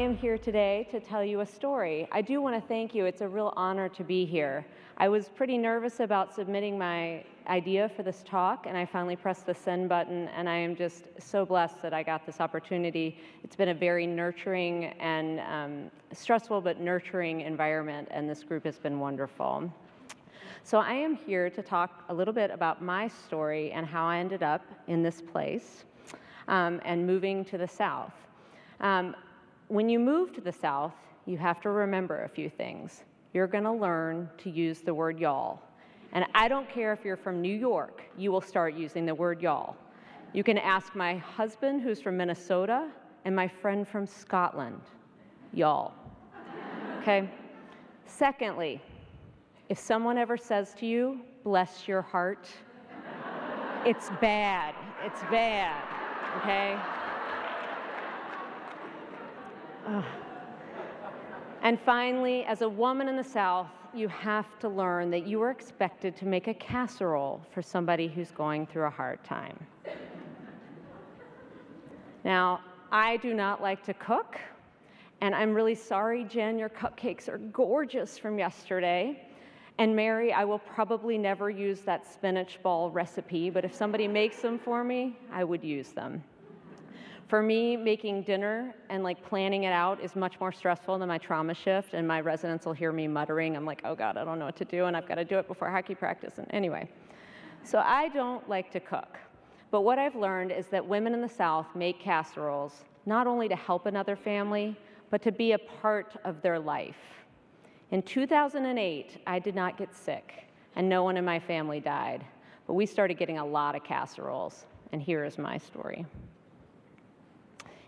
am here today to tell you a story. I do want to thank you. It's a real honor to be here. I was pretty nervous about submitting my idea for this talk, and I finally pressed the send button, and I am just so blessed that I got this opportunity. It's been a very nurturing and stressful but nurturing environment, and this group has been wonderful. So I am here to talk a little bit about my story and how I ended up in this place and moving to the South. When you move to the South, you have to remember a few things. You're going to learn to use the word y'all. And I don't care if you're from New York, you will start using the word y'all. You can ask my husband, who's from Minnesota, and my friend from Scotland, y'all. Okay? Secondly, if someone ever says to you, bless your heart, it's bad. It's bad. Okay? Ugh. And finally, as a woman in the South, you have to learn that you are expected to make a casserole for somebody who's going through a hard time. Now, I do not like to cook, and I'm really sorry, Jen, your cupcakes are gorgeous from yesterday. And Mary, I will probably never use that spinach ball recipe, but if somebody makes them for me, I would use them. For me, making dinner and planning it out is much more stressful than my trauma shift, and my residents will hear me muttering. I'm like, oh God, I don't know what to do, and I've got to do it before hockey practice. And anyway, so I don't like to cook. But what I've learned is that women in the South make casseroles not only to help another family, but to be a part of their life. In 2008, I did not get sick, and no one in my family died. But we started getting a lot of casseroles, and here is my story.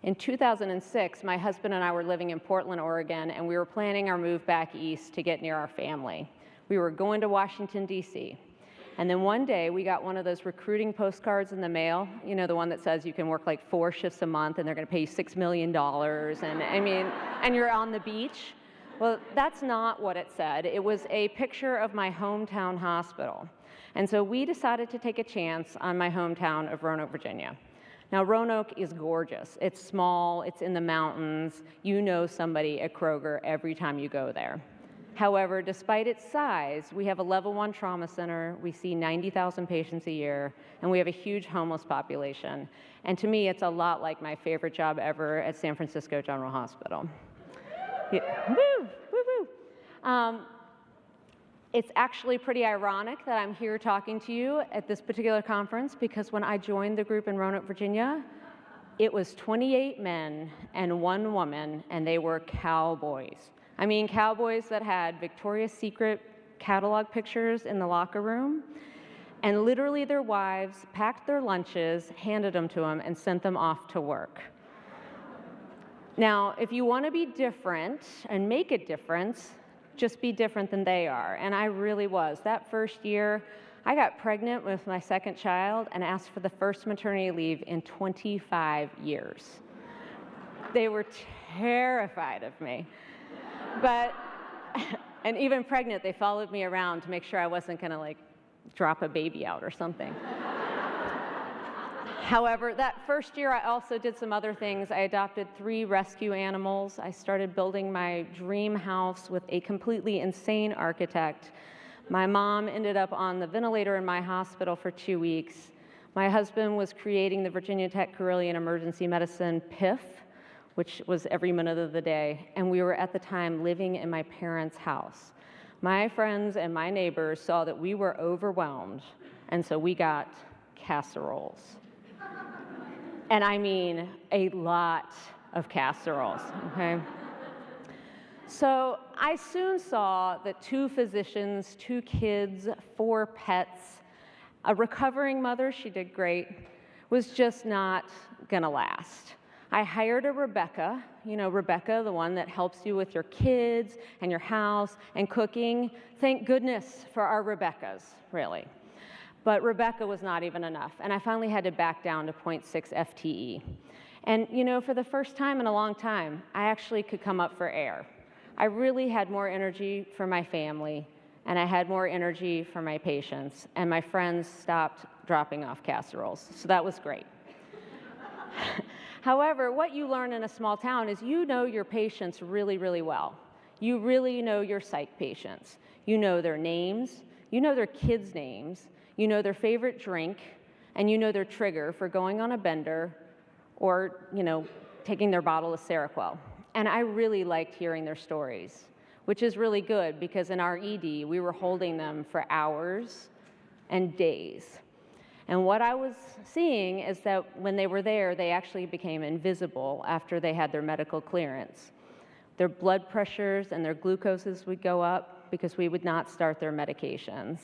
In 2006, my husband and I were living in Portland, Oregon, and we were planning our move back east to get near our family. We were going to Washington, D.C. And then one day, we got one of those recruiting postcards in the mail, you know, the one that says you can work 4 shifts a month and they're going to pay you $6 million, and you're on the beach. Well, that's not what it said. It was a picture of my hometown hospital. And so we decided to take a chance on my hometown of Roanoke, Virginia. Now, Roanoke is gorgeous. It's small, it's in the mountains. You know somebody at Kroger every time you go there. However, despite its size, we have a level 1 trauma center, we see 90,000 patients a year, and we have a huge homeless population. And to me, it's a lot like my favorite job ever at San Francisco General Hospital. Yeah. Woo, woo, woo. It's actually pretty ironic that I'm here talking to you at this particular conference, because when I joined the group in Roanoke, Virginia, it was 28 men and 1 woman, and they were cowboys. I mean, cowboys that had Victoria's Secret catalog pictures in the locker room, and literally their wives packed their lunches, handed them to them, and sent them off to work. Now, if you want to be different and make a difference, just be different than they are. And I really was. That first year, I got pregnant with my second child and asked for the first maternity leave in 25 years. They were terrified of me. And even pregnant, they followed me around to make sure I wasn't going to drop a baby out or something. However, that first year, I also did some other things. I adopted 3 rescue animals. I started building my dream house with a completely insane architect. My mom ended up on the ventilator in my hospital for 2 weeks. My husband was creating the Virginia Tech Carilion Emergency Medicine PIF, which was every minute of the day. And we were at the time living in my parents' house. My friends and my neighbors saw that we were overwhelmed, and so we got casseroles. And I mean a lot of casseroles, okay? So I soon saw that 2 physicians, 2 kids, 4 pets, a recovering mother, she did great, was just not gonna last. I hired a Rebecca, you know, Rebecca, the one that helps you with your kids and your house and cooking. Thank goodness for our Rebeccas, really. But Rebecca was not even enough, and I finally had to back down to 0.6 FTE. And you know, for the first time in a long time, I actually could come up for air. I really had more energy for my family, and I had more energy for my patients, and my friends stopped dropping off casseroles, so that was great. However, what you learn in a small town is you know your patients really, really well. You really know your psych patients. You know their names, you know their kids' names, you know their favorite drink, and you know their trigger for going on a bender or, taking their bottle of Seroquel. And I really liked hearing their stories, which is really good because in our ED, we were holding them for hours and days. And what I was seeing is that when they were there, they actually became invisible after they had their medical clearance. Their blood pressures and their glucoses would go up because we would not start their medications.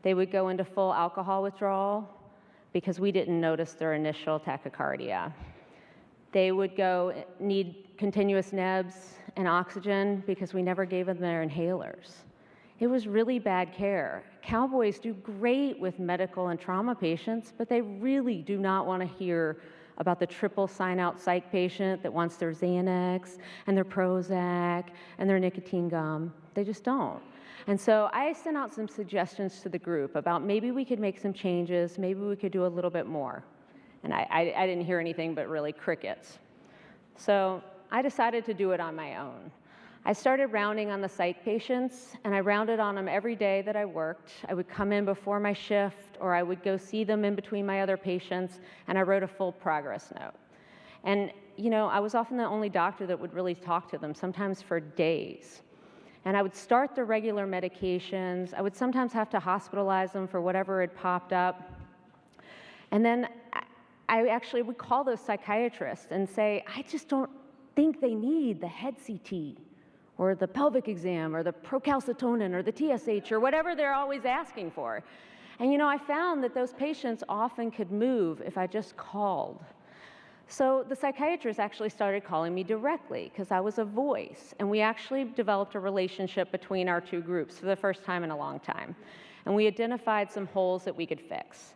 They would go into full alcohol withdrawal because we didn't notice their initial tachycardia. They would need continuous nebs and oxygen because we never gave them their inhalers. It was really bad care. Cowboys do great with medical and trauma patients, but they really do not want to hear about the triple sign-out psych patient that wants their Xanax and their Prozac and their nicotine gum. They just don't. And so I sent out some suggestions to the group about maybe we could make some changes, maybe we could do a little bit more. And I didn't hear anything but really crickets. So I decided to do it on my own. I started rounding on the psych patients, and I rounded on them every day that I worked. I would come in before my shift, or I would go see them in between my other patients, and I wrote a full progress note. And, I was often the only doctor that would really talk to them, sometimes for days. And I would start the regular medications. I would sometimes have to hospitalize them for whatever had popped up. And then I actually would call those psychiatrists and say, I just don't think they need the head CT or the pelvic exam or the procalcitonin or the TSH or whatever they're always asking for. And I found that those patients often could move if I just called. So the psychiatrist actually started calling me directly because I was a voice, and we actually developed a relationship between our two groups for the first time in a long time. And we identified some holes that we could fix.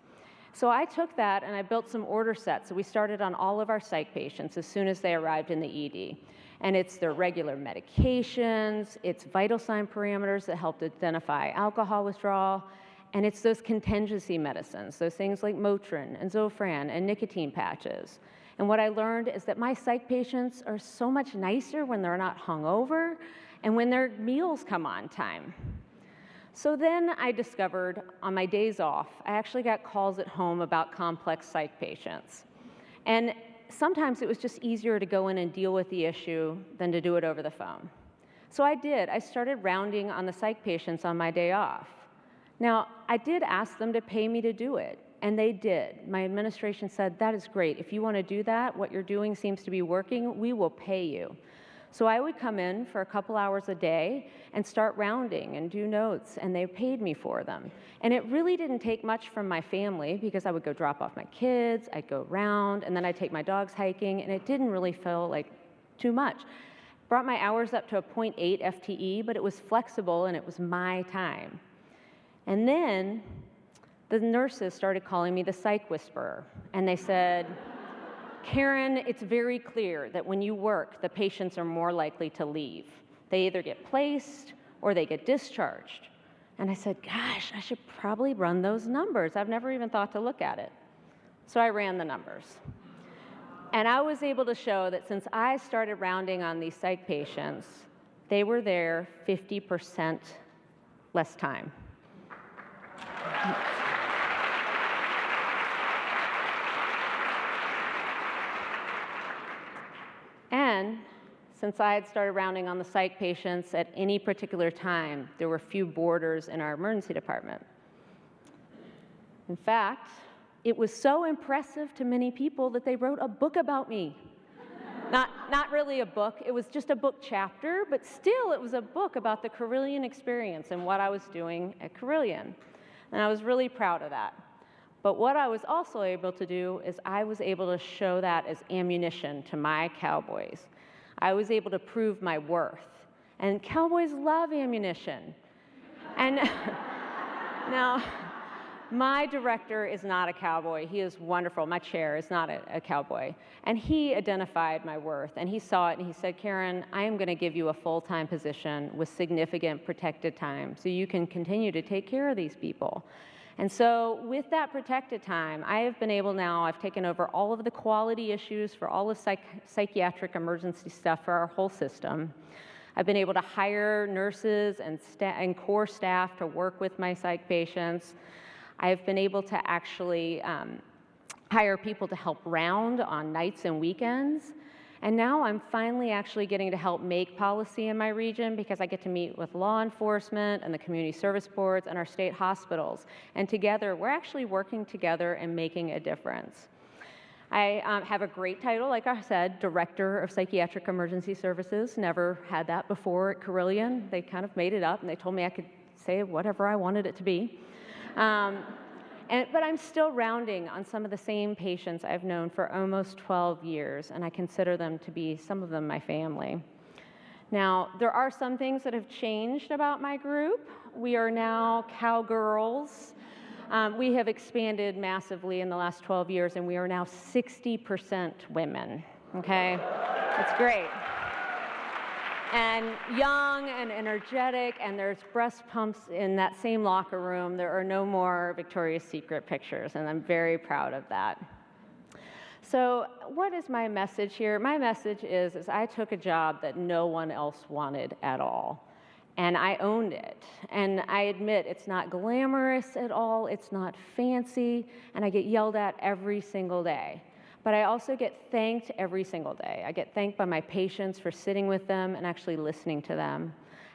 So I took that and I built some order sets. So we started on all of our psych patients as soon as they arrived in the ED. And it's their regular medications, it's vital sign parameters that helped identify alcohol withdrawal, and it's those contingency medicines, those things like Motrin and Zofran and nicotine patches. And what I learned is that my psych patients are so much nicer when they're not hungover and when their meals come on time. So then I discovered on my days off, I actually got calls at home about complex psych patients. And sometimes it was just easier to go in and deal with the issue than to do it over the phone. So I did. I started rounding on the psych patients on my day off. Now, I did ask them to pay me to do it, and they did. My administration said, that is great. If you want to do that, what you're doing seems to be working, we will pay you. So I would come in for a couple hours a day and start rounding and do notes, and they paid me for them. And it really didn't take much from my family because I would go drop off my kids, I'd go round, and then I'd take my dogs hiking, and it didn't really feel like too much. Brought my hours up to a 0.8 FTE, but it was flexible and it was my time. And then the nurses started calling me the psych whisperer, and they said, Karen, it's very clear that when you work, the patients are more likely to leave. They either get placed or they get discharged. And I said, gosh, I should probably run those numbers. I've never even thought to look at it. So I ran the numbers. And I was able to show that since I started rounding on these psych patients, they were there 50% less time. And since I had started rounding on the psych patients at any particular time, there were few boarders in our emergency department. In fact, it was so impressive to many people that they wrote a book about me. Not really a book, it was just a book chapter, but still it was a book about the Carilion experience and what I was doing at Carilion. And I was really proud of that. But what I was also able to do is I was able to show that as ammunition to my cowboys. I was able to prove my worth. And cowboys love ammunition. And now, my director is not a cowboy. He is wonderful. My chair is not a cowboy. And he identified my worth, and he saw it, and he said, Karen, I am going to give you a full-time position with significant protected time so you can continue to take care of these people. And so with that protected time, I have been able now, I've taken over all of the quality issues for all the psychiatric emergency stuff for our whole system. I've been able to hire nurses and core staff to work with my psych patients. I've been able to actually hire people to help round on nights and weekends. And now I'm finally actually getting to help make policy in my region because I get to meet with law enforcement and the community service boards and our state hospitals. And together, we're actually working together and making a difference. I have a great title, like I said, Director of Psychiatric Emergency Services. Never had that before at Carillion. They kind of made it up, and they told me I could say whatever I wanted it to be. But I'm still rounding on some of the same patients I've known for almost 12 years, and I consider them to be, some of them, my family. Now, there are some things that have changed about my group. We are now cowgirls. We have expanded massively in the last 12 years, and we are now 60% women, okay? That's great. And young and energetic, and there's breast pumps in that same locker room. There are no more Victoria's Secret pictures, and I'm very proud of that. So what is my message here? My message is I took a job that no one else wanted at all, and I owned it. And I admit it's not glamorous at all, it's not fancy, and I get yelled at every single day. But I also get thanked every single day. I get thanked by my patients for sitting with them and actually listening to them.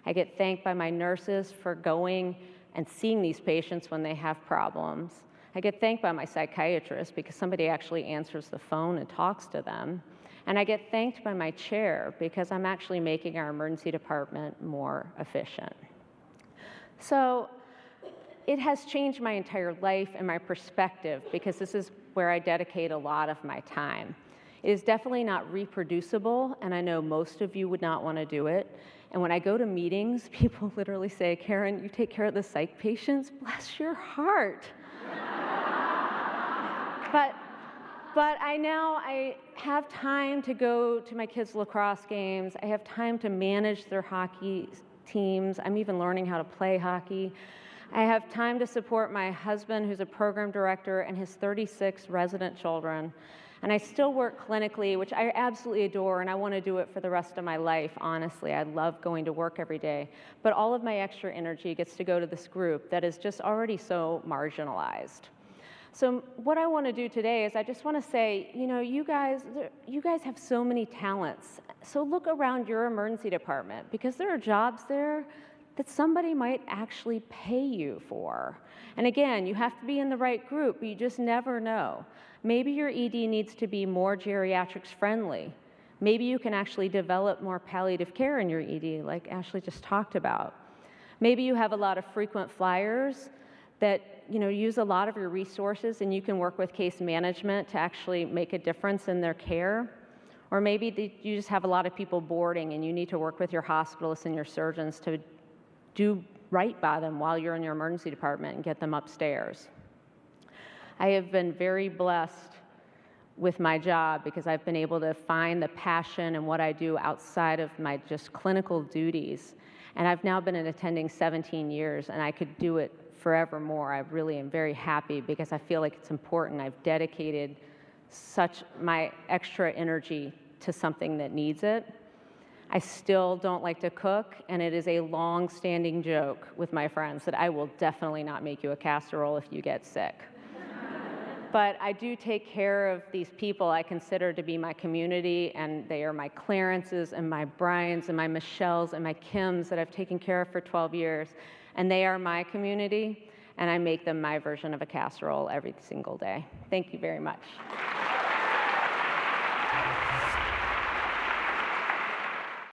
I get thanked by my nurses for going and seeing these patients when they have problems. I get thanked by my psychiatrist because somebody actually answers the phone and talks to them. And I get thanked by my chair because I'm actually making our emergency department more efficient. So it has changed my entire life and my perspective because this is where I dedicate a lot of my time. It is definitely not reproducible, and I know most of you would not want to do it. And when I go to meetings, people literally say, "Karen, you take care of the psych patients? Bless your heart." But I have time to go to my kids' lacrosse games. I have time to manage their hockey teams. I'm even learning how to play hockey. I have time to support my husband, who's a program director, and his 36 resident children. And I still work clinically, which I absolutely adore, and I want to do it for the rest of my life, honestly. I love going to work every day. But all of my extra energy gets to go to this group that is just already so marginalized. So what I want to do today is I just want to say, you guys have so many talents. So look around your emergency department, because there are jobs there that somebody might actually pay you for. And again, you have to be in the right group, but you just never know. Maybe your ED needs to be more geriatrics friendly. Maybe you can actually develop more palliative care in your ED, like Ashley just talked about. Maybe you have a lot of frequent flyers that use a lot of your resources, and you can work with case management to actually make a difference in their care. Or maybe you just have a lot of people boarding, and you need to work with your hospitalists and your surgeons to do right by them while you're in your emergency department and get them upstairs. I have been very blessed with my job because I've been able to find the passion in what I do outside of my just clinical duties. And I've now been attending 17 years, and I could do it forevermore. I really am very happy because I feel like it's important. I've dedicated such my extra energy to something that needs it. I still don't like to cook, and it is a long-standing joke with my friends that I will definitely not make you a casserole if you get sick. But I do take care of these people I consider to be my community, and they are my Clarences and my Bryans and my Michelles and my Kims that I've taken care of for 12 years. And they are my community, and I make them my version of a casserole every single day. Thank you very much.